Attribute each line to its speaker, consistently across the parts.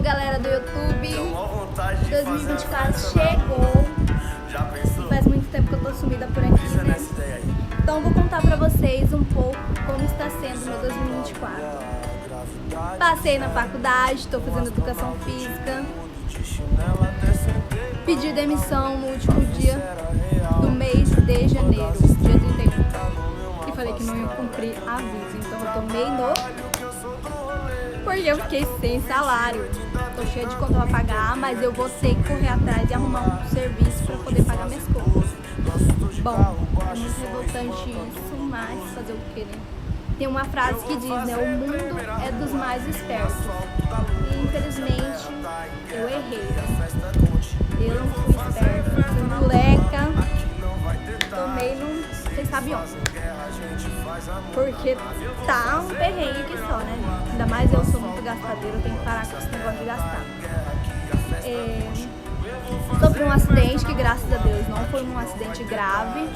Speaker 1: galera do YouTube. 2024 chegou. Faz muito tempo que eu tô sumida por aqui, né? Então vou contar pra vocês um pouco como está sendo meu 2024. Passei na faculdade, tô fazendo educação física. Pedi demissão no último dia do mês de janeiro, dia 31. E falei que não ia cumprir aviso, então eu tomei no... Porque eu fiquei sem salário. Tô cheia de conta pra pagar, mas eu vou ter que correr atrás e arrumar um serviço pra poder pagar minhas contas. Bom, é muito revoltante isso, mas fazer o quê, né? Tem uma frase que diz, né? O mundo é dos mais espertos. E infelizmente eu errei. Eu não fui esperta, fui moleca. Tomei num... Vocês sabem onde? Porque tá um perrengue aqui só, né? Ainda mais eu sou muito gastadeira, eu tenho que parar com esse negócio de gastar. Sofri um acidente que, graças a Deus, não foi um acidente grave.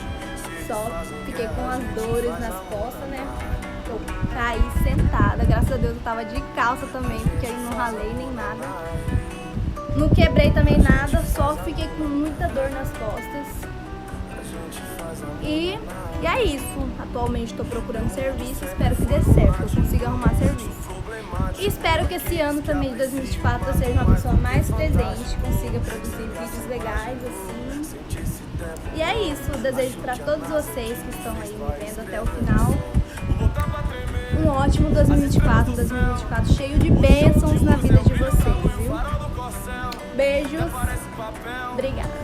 Speaker 1: Só fiquei com as dores nas costas, né? Eu caí sentada. Graças a Deus eu tava de calça também, porque aí não ralei nem nada. Não quebrei também nada, só fiquei com muita dor nas costas. E é isso. Atualmente estou procurando serviço, espero que dê certo, eu consiga arrumar serviço. E espero que esse ano também de 2024 eu seja uma pessoa mais presente, consiga produzir vídeos legais assim. E é isso, eu desejo para todos vocês que estão aí me vendo até o final um ótimo 2024, um 2024 cheio de bênçãos na vida de vocês, viu? Beijos, obrigada.